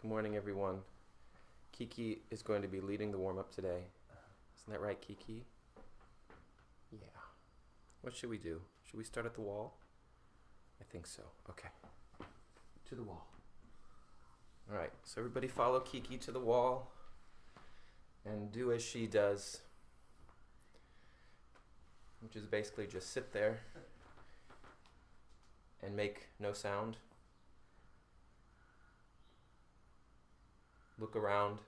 morning, everyone. Kiki is going to be leading the warm-up today. Isn't that right, Kiki? Yeah. What should we do? Should we start at the wall? I think so. Okay. To the wall. All right, so everybody follow Kiki to the wall and do as she does, which is basically just sit there and make no sound. Look around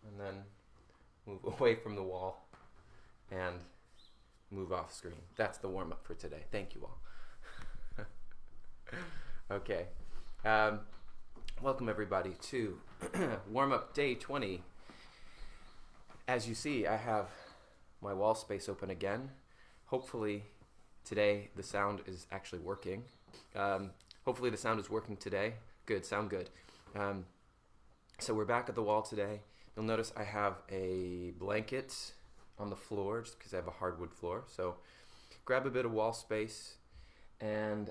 and then move away from the wall and move off screen. That's the warm-up for today. Thank you all. Okay. Welcome everybody to warm-up day 20. As you see, I have my wall space open again. Hopefully today the sound is actually working. Hopefully the sound is working today. Good, sound good. So we're back at the wall today. You'll notice I have a blanket on the floor just because I have a hardwood floor. So grab a bit of wall space, and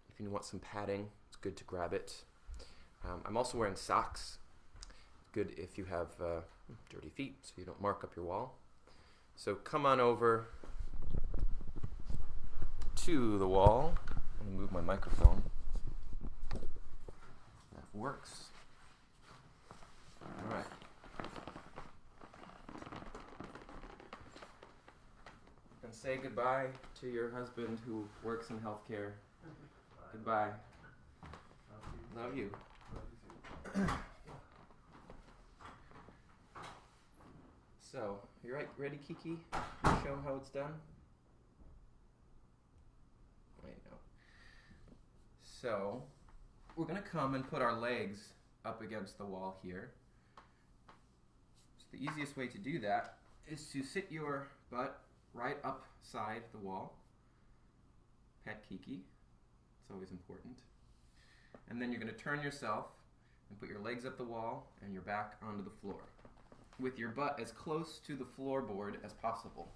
if you want some padding, it's good to grab it. I'm also wearing socks. Good if you have dirty feet so you don't mark up your wall. So come on over to the wall. I'm going to move my microphone. That works. All right. And say goodbye to your husband who works in healthcare. Goodbye. Love you. So, you ready, Kiki? Show how it's done? I know. So, we're going to come and put our legs up against the wall here. So the easiest way to do that is to sit your butt right upside the wall. Pet Kiki. It's always important. And then you're going to turn yourself and put your legs up the wall and your back onto the floor, with your butt as close to the floorboard as possible.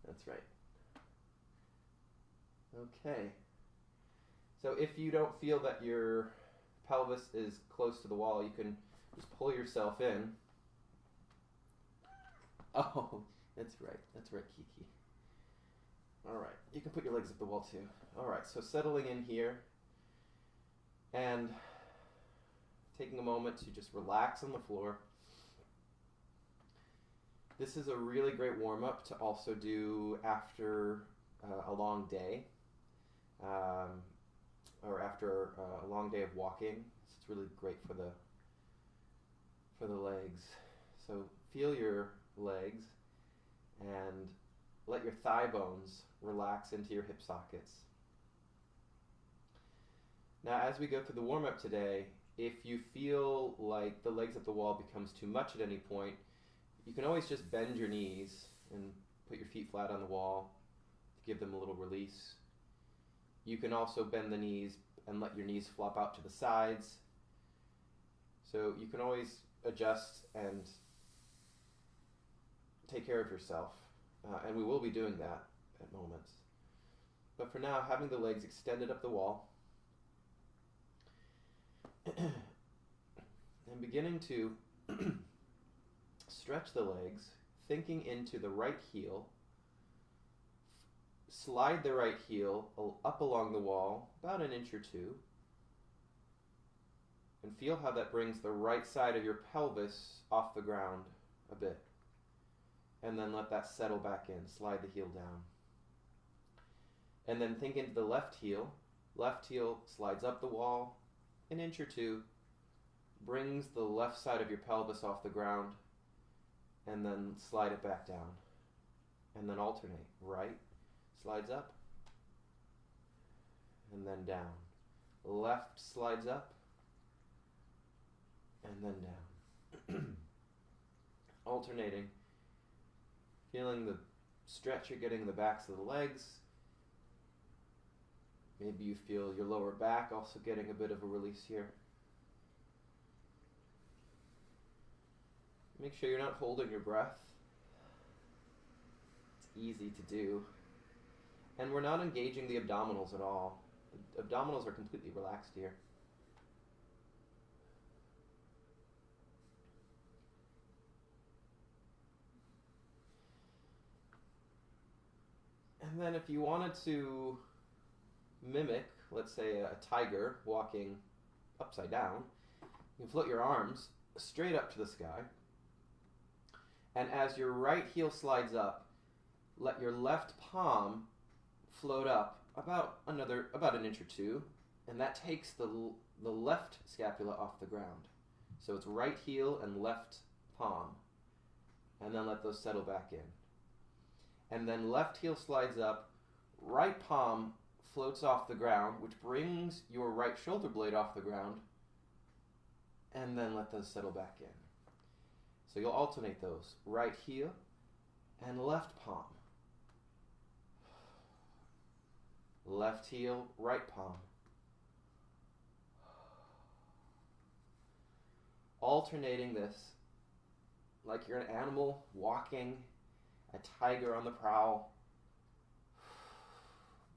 That's right. Okay. So if you don't feel that your pelvis is close to the wall, you can just pull yourself in. Oh, that's right. That's right, Kiki. All right. You can put your legs up the wall too. All right. So settling in here and taking a moment to just relax on the floor. This is a really great warm-up to also do after a long day, or after a long day of walking. It's really great for the legs. So feel your legs and let your thigh bones relax into your hip sockets. Now, as we go through the warm-up today, if you feel like the legs at the wall becomes too much at any point, you can always just bend your knees and put your feet flat on the wall to give them a little release. You can also bend the knees and let your knees flop out to the sides. So you can always adjust and take care of yourself. And we will be doing that at moments. But for now, having the legs extended up the wall, and beginning to stretch the legs, thinking into the right heel, slide the right heel up along the wall about an inch or two, and feel how that brings the right side of your pelvis off the ground a bit. And then let that settle back in. Slide the heel down. And then think into the left heel. Left heel slides up the wall an inch or two, brings the left side of your pelvis off the ground, and then slide it back down. And then alternate. Right slides up, and then down. Left slides up, and then down. Alternating. Feeling the stretch you're getting in the backs of the legs. Maybe you feel your lower back also getting a bit of a release here. Make sure you're not holding your breath. It's easy to do. And we're not engaging the abdominals at all. The abdominals are completely relaxed here. And then if you wanted to mimic, let's say, a tiger walking upside down, you can float your arms straight up to the sky. And as your right heel slides up, let your left palm float up about an inch or two, and that takes the left scapula off the ground. So it's right heel and left palm. And then let those settle back in. And then left heel slides up, right palm floats off the ground, which brings your right shoulder blade off the ground, and then let those settle back in. So you'll alternate those, right heel and left palm. Left heel, right palm. Alternating this like you're an animal walking, a tiger on the prowl,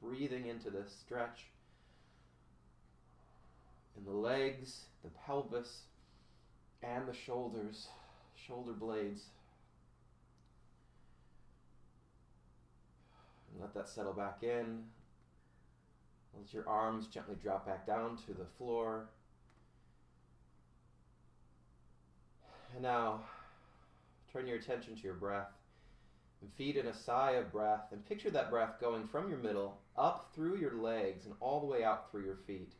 breathing into this stretch in the legs, the pelvis, and the shoulders, shoulder blades. And let that settle back in. Let your arms gently drop back down to the floor. And now, turn your attention to your breath. And feed in a sigh of breath, and picture that breath going from your middle up through your legs and all the way out through your feet.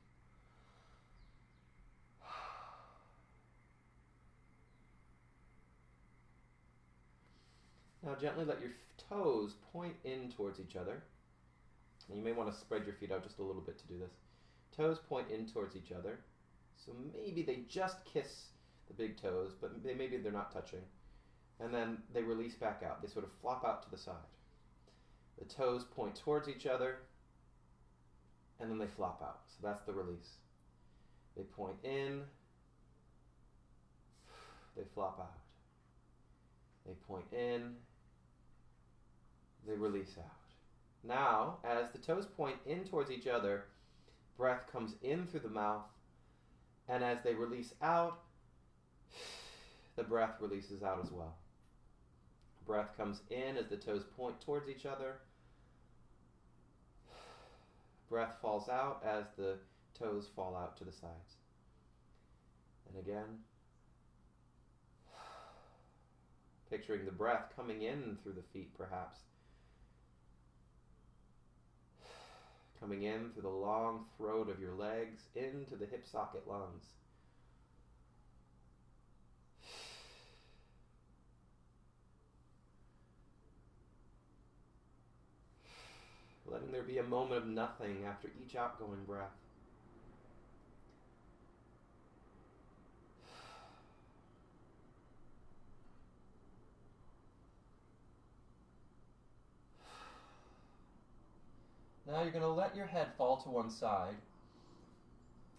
Now gently let your toes point in towards each other. And you may want to spread your feet out just a little bit to do this. Toes point in towards each other. So maybe they just kiss the big toes, but maybe they're not touching. And then they release back out. They sort of flop out to the side. The toes point towards each other, and then they flop out. So that's the release. They point in, they flop out. They point in, they release out. Now, as the toes point in towards each other, breath comes in through the mouth, and as they release out, the breath releases out as well. Breath comes in as the toes point towards each other. Breath falls out as the toes fall out to the sides. And again, picturing the breath coming in through the feet perhaps. Coming in through the long throat of your legs into the hip socket lungs. Letting there be a moment of nothing after each outgoing breath. Now you're going to let your head fall to one side.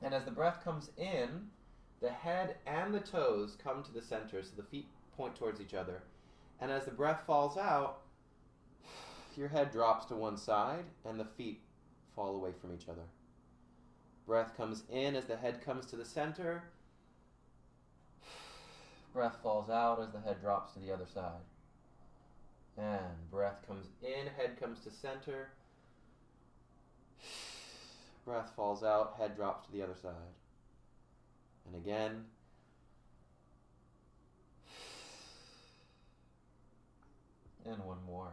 And as the breath comes in, the head and the toes come to the center, so the feet point towards each other. And as the breath falls out, your head drops to one side and the feet fall away from each other. Breath comes in as the head comes to the center. Breath falls out as the head drops to the other side. And breath comes in, head comes to center. Breath falls out, head drops to the other side. And again. And one more.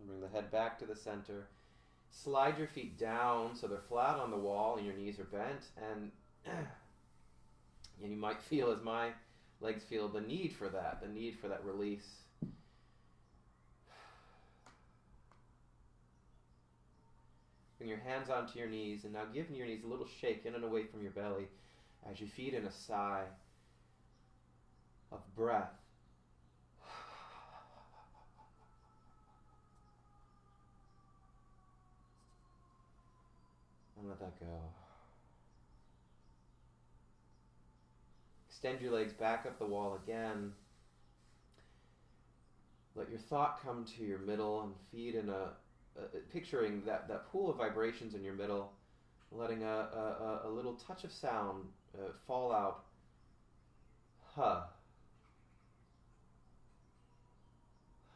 Bring the head back to the center. Slide your feet down so they're flat on the wall and your knees are bent. And you might feel, as my legs feel, the need for that release. Bring your hands onto your knees, and now give your knees a little shake in and away from your belly as you feed in a sigh of breath. And let that go. Extend your legs back up the wall again. your thought come to your middle and feet in picturing that pool of vibrations in your middle, letting a little touch of sound fall out. Ha.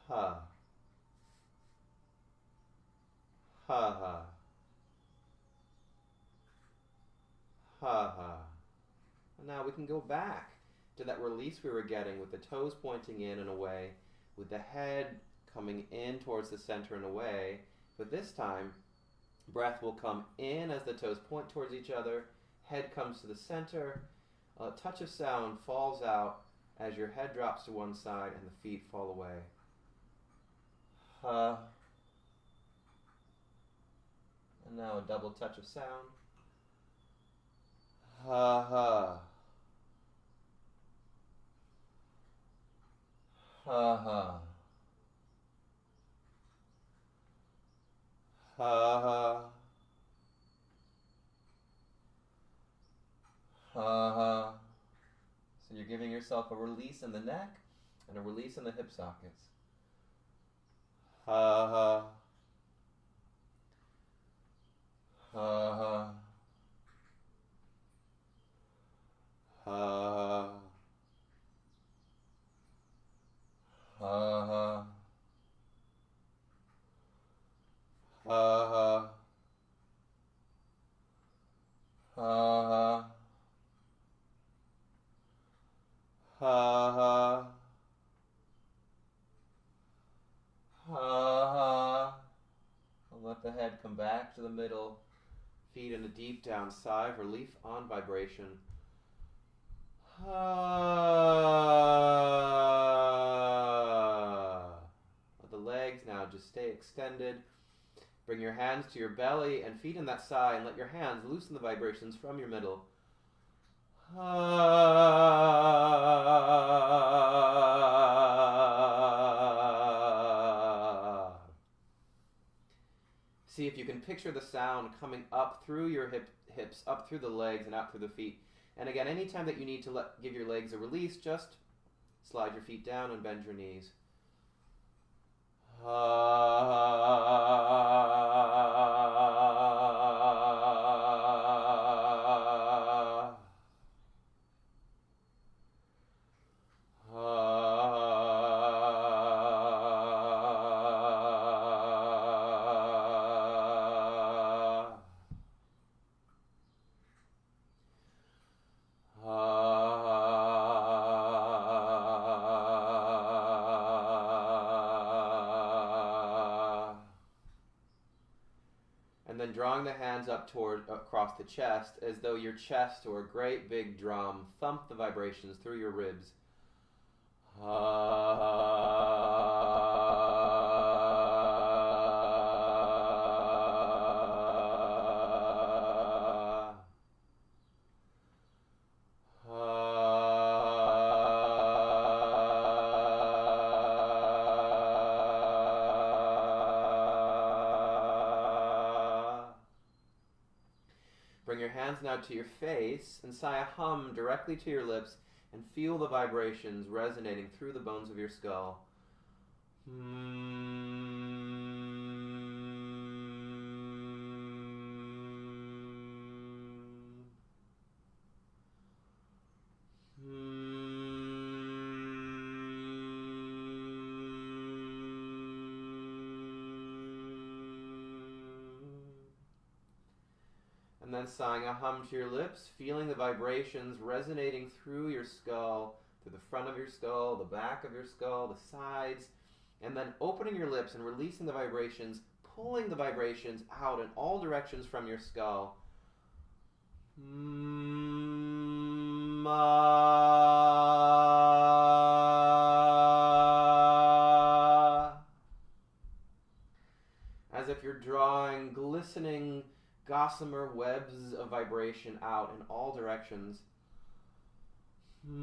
Ha. Ha ha. Ha ha. And now we can go back to that release we were getting with the toes pointing in and away, with the head coming in towards the center and away. But this time, breath will come in as the toes point towards each other, head comes to the center, a touch of sound falls out as your head drops to one side and the feet fall away. Ha. And now a double touch of sound. Ha ha. Ha ha. Ha ha. Ha ha. So you're giving yourself a release in the neck and a release in the hip sockets. Ha ha. Ha ha. Ha ha. Ha ha. Ha ha. Ha ha. Ha ha. Ha ha. And let the head come back to the middle. Feet in a deep down sigh of relief on vibration. Let the legs now just stay extended. Bring your hands to your belly and feet in that sigh, and let your hands loosen the vibrations from your middle. See if you can picture the sound coming up through your hips, up through the legs, and out through the feet. And again, anytime that you need to give your legs a release, just slide your feet down and bend your knees. And then drawing the hands up across the chest, as though your chest or a great big drum, thump the vibrations through your ribs. Bring your hands now to your face and sigh a hum directly to your lips and feel the vibrations resonating through the bones of your skull. And then sighing a hum to your lips, feeling the vibrations resonating through your skull, through the front of your skull, the back of your skull, the sides, and then opening your lips and releasing the vibrations, pulling the vibrations out in all directions from your skull. As if you're drawing glistening gossamer webs of vibration out in all directions. And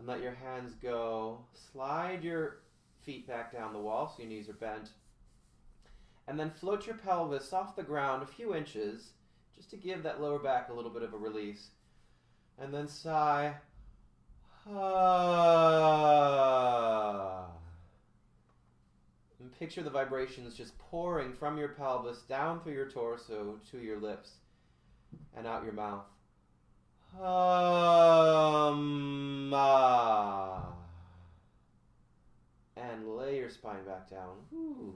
let your hands go. Slide your feet back down the wall so your knees are bent. And then float your pelvis off the ground a few inches, just to give that lower back a little bit of a release. And then sigh. And picture the vibrations just pouring from your pelvis down through your torso to your lips and out your mouth. And lay your spine back down. Whew.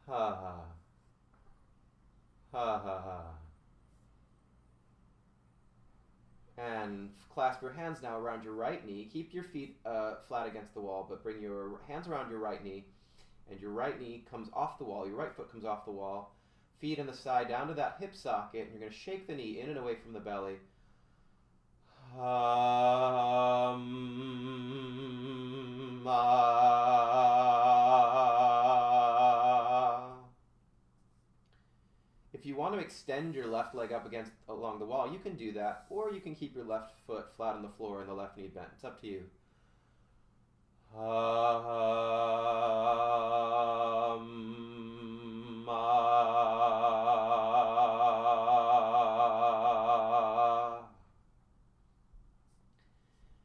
Ha ha. Ha ha ha. And clasp your hands now around your right knee. Keep your feet flat against the wall, but bring your hands around your right knee. And your right knee comes off the wall. Your right foot comes off the wall. Feet on the side down to that hip socket. And you're going to shake the knee in and away from the belly. If you want to extend your left leg up along the wall, you can do that, or you can keep your left foot flat on the floor and the left knee bent. It's up to you.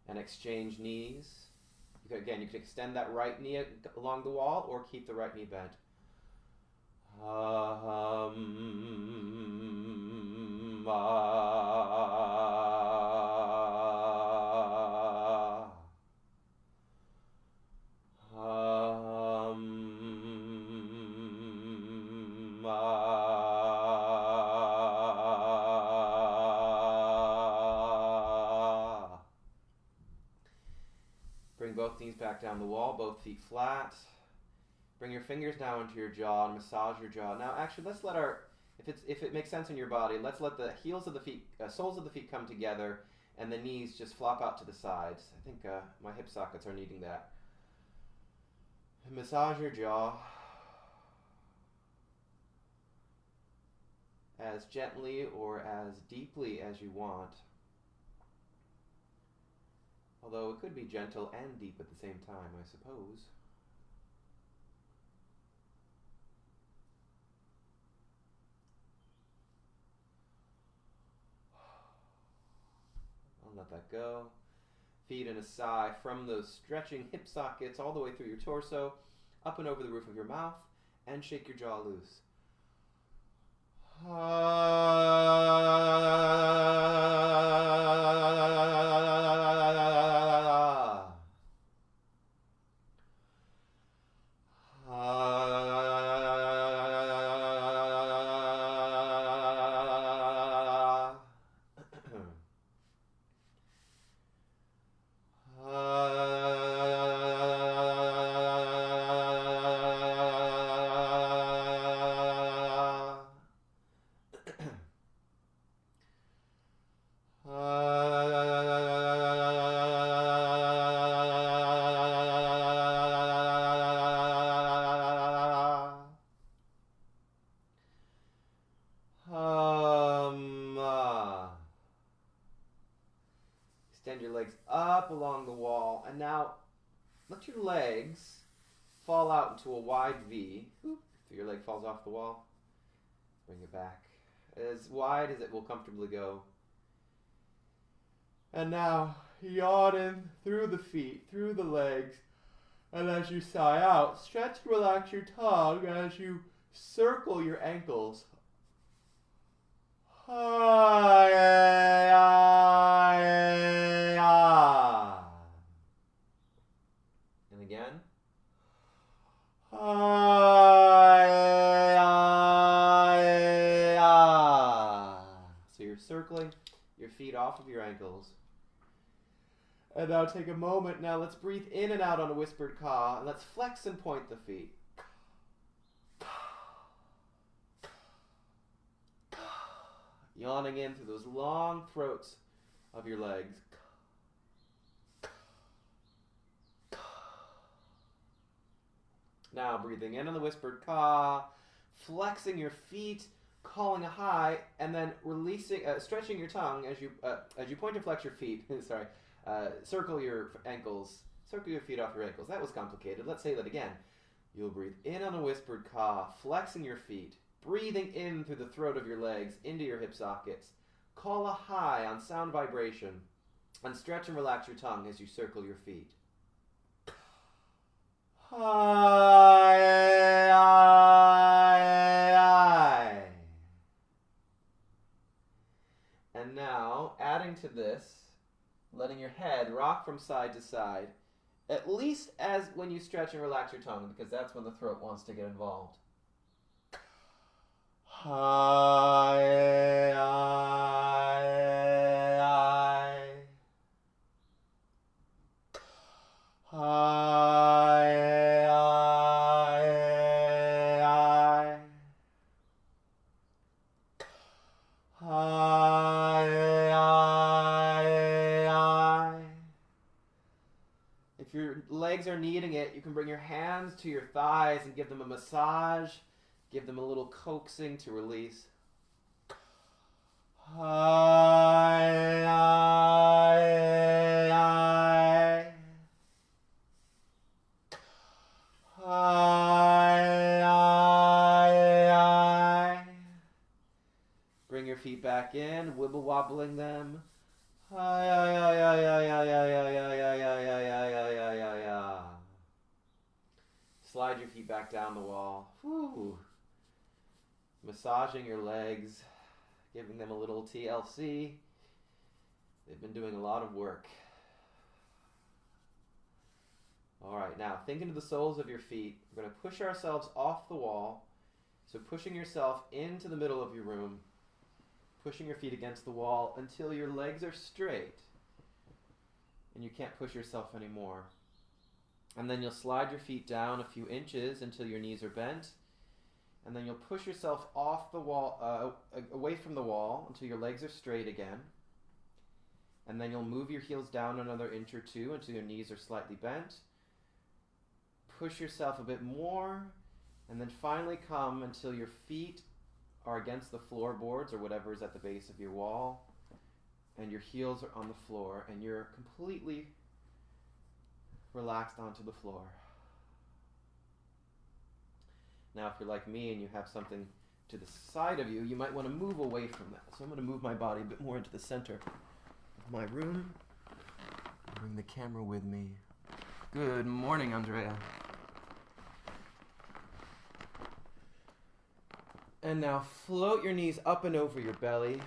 And exchange knees. Again, you can extend that right knee along the wall or keep the right knee bent. Bring both knees back down the wall, both feet flat. Bring your fingers now into your jaw and massage your jaw. Now, actually, let's let if it makes sense in your body, let's let the heels of the feet, soles of the feet come together, and the knees just flop out to the sides. I think my hip sockets are needing that. And massage your jaw as gently or as deeply as you want. Although it could be gentle and deep at the same time, I suppose. I'll let that go. Feet in a sigh from those stretching hip sockets all the way through your torso, up and over the roof of your mouth, and shake your jaw loose. Extend your legs up along the wall, and now let your legs fall out into a wide V. So your leg falls off the wall. Bring it back as wide as it will comfortably go. And now yawn in through the feet, through the legs, and as you sigh out, stretch and relax your tongue as you circle your ankles. And again. So you're circling your feet off of your ankles. And now take a moment. Now let's breathe in and out on a whispered ka. And let's flex and point the feet. Yawning in through those long throats of your legs. Now breathing in on the whispered ka, flexing your feet, calling a high, and then releasing, stretching your tongue as you point and flex your feet. Sorry, circle your ankles, circle your feet off your ankles. That was complicated. Let's say that again. You'll breathe in on a whispered ka, flexing your feet, breathing in through the throat of your legs into your hip sockets. Call a high on sound vibration, and stretch and relax your tongue as you circle your feet. And now, adding to this, letting your head rock from side to side, at least as when you stretch and relax your tongue, because that's when the throat wants to get involved. If your legs are needing it, you can bring your hands to your thighs and give them a massage. Give them a little coaxing to release. Bring your feet back in, wibble wobbling them. Slide your feet back down the wall. Whew. Massaging your legs, giving them a little TLC. They've been doing a lot of work. All right, now think into the soles of your feet. We're going to push ourselves off the wall. So pushing yourself into the middle of your room, pushing your feet against the wall until your legs are straight and you can't push yourself anymore. And then you'll slide your feet down a few inches until your knees are bent. And then you'll push yourself off the wall, away from the wall until your legs are straight again. And then you'll move your heels down another inch or two until your knees are slightly bent. Push yourself a bit more, and then finally come until your feet are against the floorboards or whatever is at the base of your wall, and your heels are on the floor, and you're completely relaxed onto the floor. Now, if you're like me and you have something to the side of you, you might want to move away from that. So I'm going to move my body a bit more into the center of my room. Bring the camera with me. Good morning, Andrea. And now float your knees up and over your belly.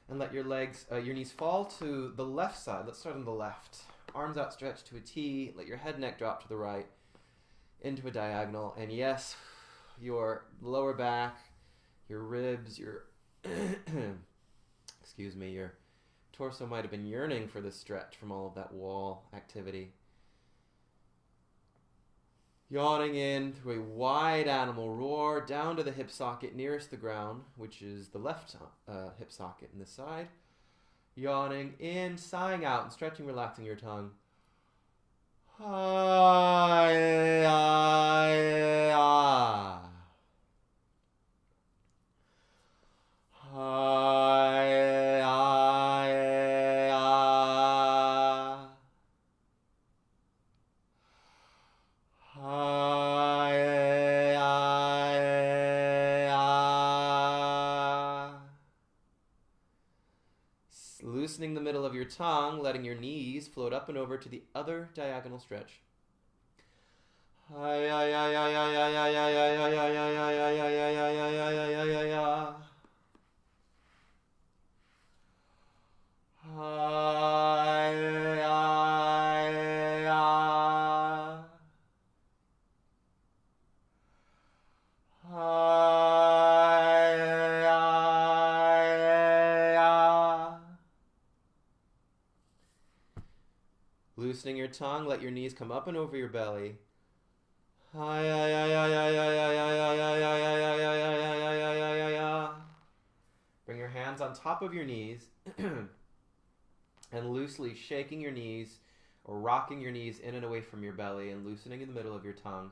And let your legs, your knees fall to the left side. Let's start on the left. Arms outstretched to a T. Let your head and neck drop to the right. Into a diagonal. And yes, your lower back, your ribs, your excuse me, your torso might have been yearning for this stretch from all of that wall activity. Yawning in through a wide animal roar down to the hip socket nearest the ground, which is the left hip socket in this side. Yawning in, sighing out, and stretching, relaxing your tongue. Loosening the middle of your tongue, letting your knees float up and over to the other diagonal stretch. Loosening your tongue, let your knees come up and over your belly. Bring your hands on top of your knees and loosely shaking your knees or rocking your knees in and away from your belly and loosening in the middle of your tongue.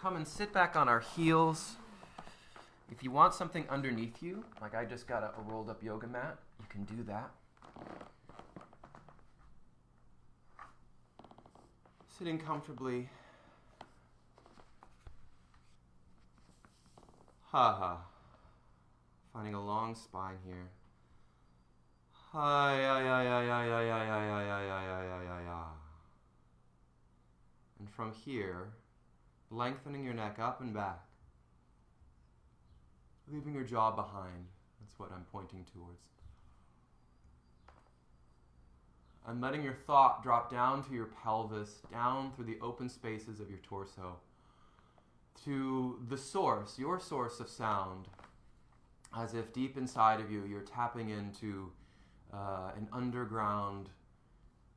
come and sit back on our heels. If you want something underneath you, like I just got a rolled up yoga mat, you can do that. Sitting comfortably. Finding a long spine here. And from here, lengthening your neck up and back, leaving your jaw behind. That's what I'm pointing towards. And letting your thought drop down to your pelvis, down through the open spaces of your torso, to the source, your source of sound, as if deep inside of you, you're tapping into an underground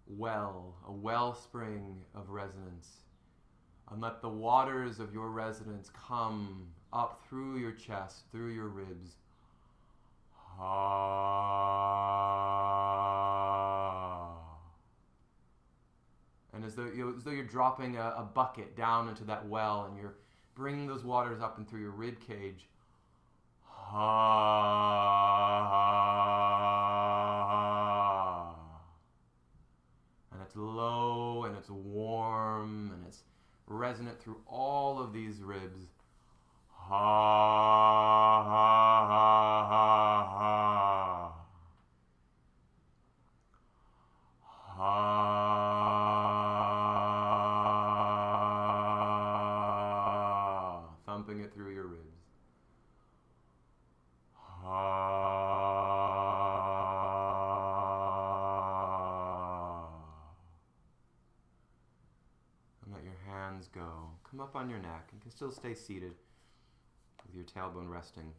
well, a wellspring of resonance. And let the waters of your resonance come up through your chest, through your ribs. And as though you're dropping a bucket down into that well, and you're bringing those waters up and through your rib cage. And it's low, and it's warm, and it's resonant through all of these ribs. Thumping it through your ribs. And let your hands go. Come up on your neck. You can still stay seated with your tailbone resting.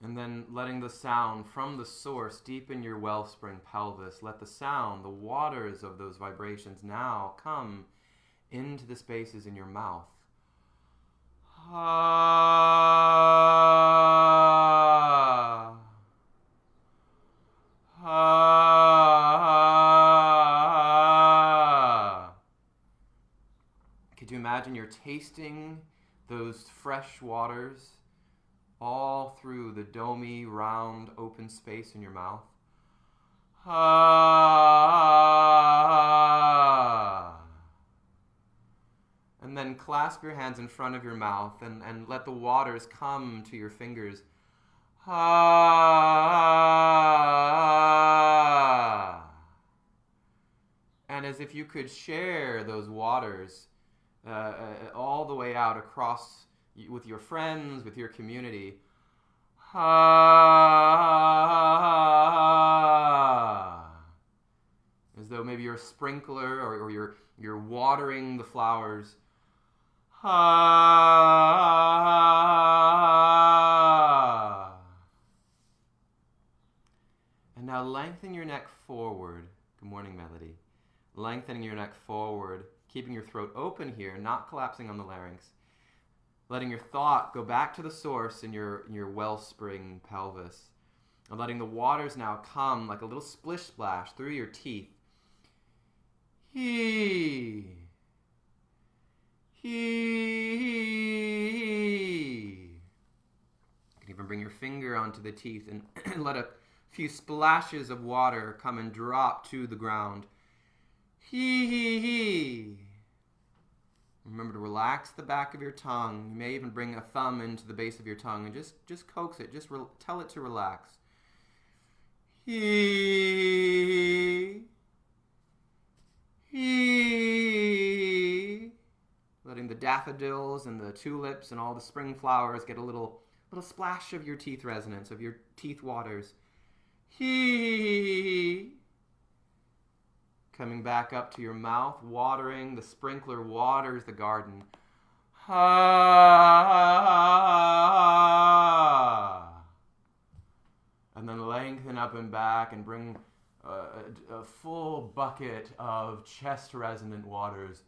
And then letting the sound from the source deep in your wellspring pelvis, let the sound, the waters of those vibrations now come into the spaces in your mouth. Could you imagine you're tasting those fresh waters all through the domey, round, open space in your mouth? And then clasp your hands in front of your mouth and let the waters come to your fingers. And as if you could share those waters all the way out across with your friends, with your community. As though maybe you're a sprinkler or you're watering the flowers. And now lengthen your neck forward. Good morning, Melody. Lengthening your neck forward, keeping your throat open here, not collapsing on the larynx. Letting your thought go back to the source in your wellspring pelvis. And letting the waters now come like a little splish splash through your teeth. You can even bring your finger onto the teeth and let a few splashes of water come and drop to the ground. Remember to relax the back of your tongue. You may even bring a thumb into the base of your tongue and just coax it. Just tell it to relax. Letting the daffodils and the tulips and all the spring flowers get a little splash of your teeth resonance, of your teeth waters. Coming back up to your mouth, watering. The sprinkler waters the garden. And then lengthen up and back and bring a full bucket of chest resonant waters.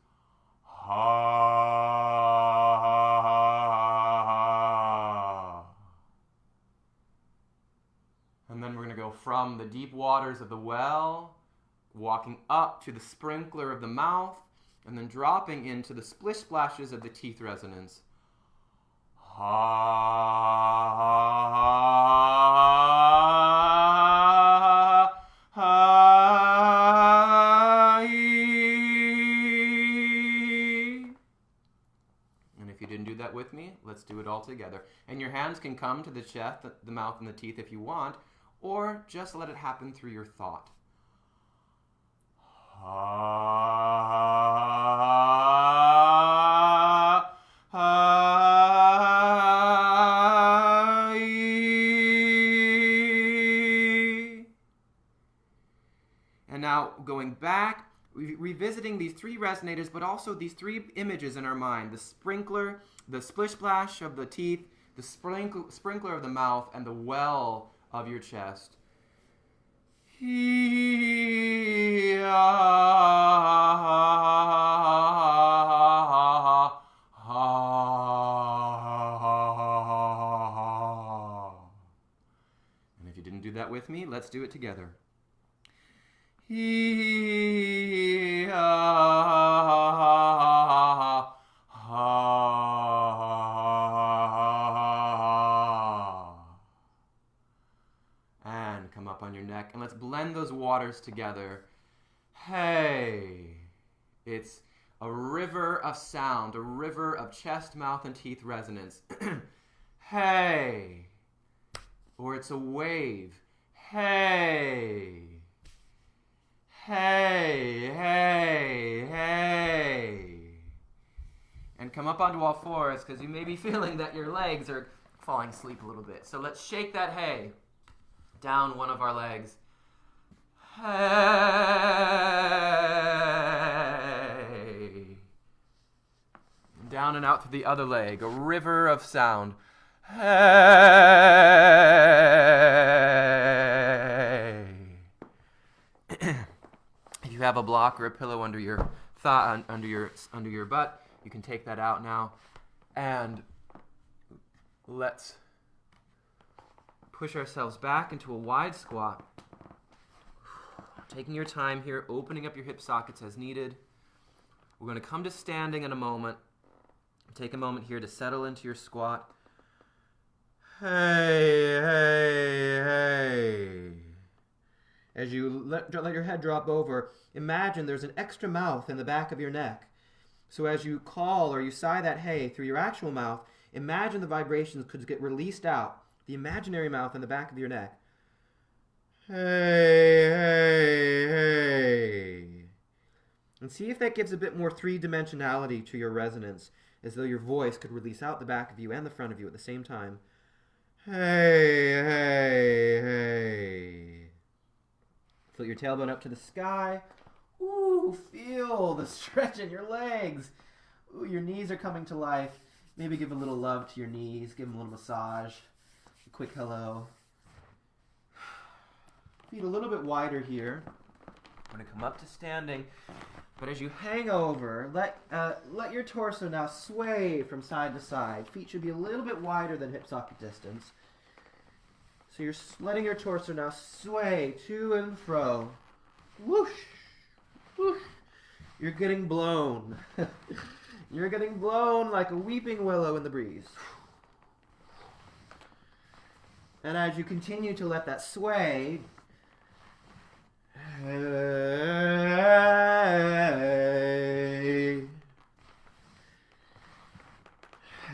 And then we're going to go from the deep waters of the well, walking up to the sprinkler of the mouth, And then dropping into the splish splashes of the teeth resonance. And if you didn't do that with me, let's do it all together. And your hands can come to the chest, the mouth, and the teeth if you want, or just let it happen through your thought. And now going back, revisiting these three resonators, but also these three images in our mind: the sprinkler, the splish splash of the teeth, the sprinkler of the mouth, and the well of your chest. And if you didn't do that with me, let's do it together. And come up on your neck, and let's blend those waters together. Hey, it's a river of sound, a river of chest, mouth, and teeth resonance. Hey, or it's a wave. Hey. Hey, hey, hey. And come up onto all fours, because you may be feeling that your legs are falling asleep a little bit. So let's shake that hey down one of our legs. Hey. And down and out through the other leg, a river of sound. Hey. If you have a block or a pillow under your under your butt, you can take that out now, and let's push ourselves back into a wide squat. Taking your time here, opening up your hip sockets as needed. We're going to come to standing in a moment. Take a moment here to settle into your squat. Hey, hey, hey. As you let your head drop over, imagine there's an extra mouth in the back of your neck. So as you call or you sigh that hey through your actual mouth, imagine the vibrations could get released out, the imaginary mouth in the back of your neck. Hey, hey, hey. And see if that gives a bit more three-dimensionality to your resonance, as though your voice could release out the back of you and the front of you at the same time. Hey, hey, hey. Float your tailbone up to the sky. Ooh, feel the stretch in your legs. Ooh, your knees are coming to life. Maybe give a little love to your knees. Give them a little massage. A quick hello. Feet a little bit wider here. We're going to come up to standing. But as you hang over, let your torso now sway from side to side. Feet should be a little bit wider than hip socket distance. So you're letting your torso now sway to and fro. Whoosh, whoosh. You're getting blown. You're getting blown like a weeping willow in the breeze. And as you continue to let that sway, hey,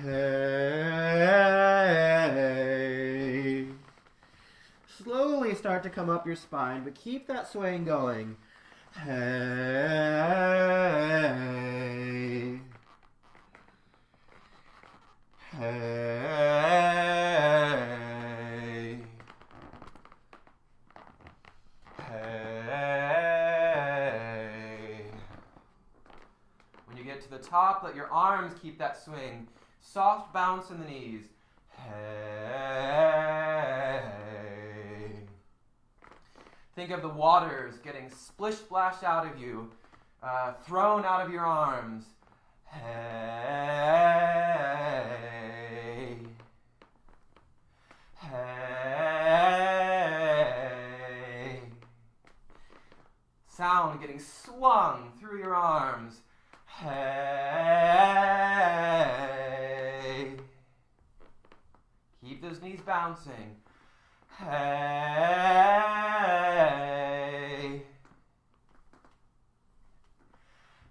hey, slowly start to come up your spine, but keep that swaying going. Hey, hey, hey. When you get to the top, let your arms keep that swing. Soft bounce in the knees. Hey. Think of the waters getting splish-splashed out of you, thrown out of your arms. Hey. Hey. Sound getting swung through your arms. Hey. Keep those knees bouncing. Hey.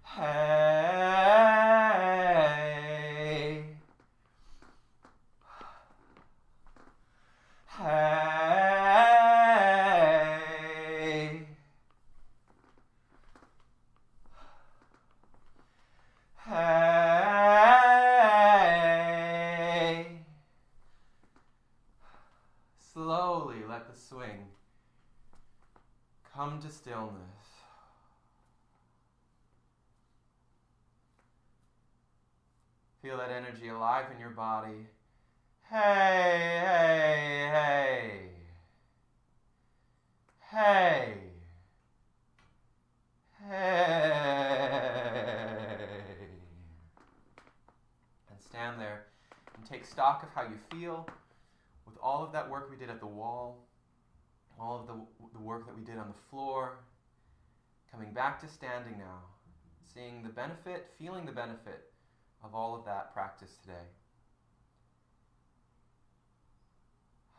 Hey. Hey. Hey. Slowly let the swing come to stillness. Feel that energy alive in your body. Hey, hey, hey. Hey. Hey. And stand there and take stock of how you feel with all of that work we did at the wall, all of the work that we did on the floor, coming back to standing now, seeing the benefit, feeling the benefit of all of that practice today.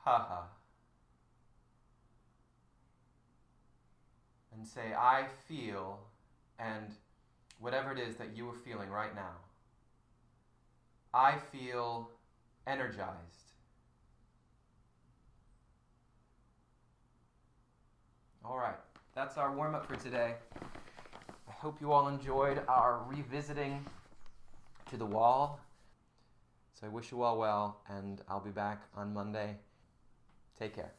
Ha. And say, I feel, and whatever it is that you are feeling right now, I feel energized. All right, that's our warm-up for today. I hope you all enjoyed our revisiting to the wall. So I wish you all well, and I'll be back on Monday. Take care.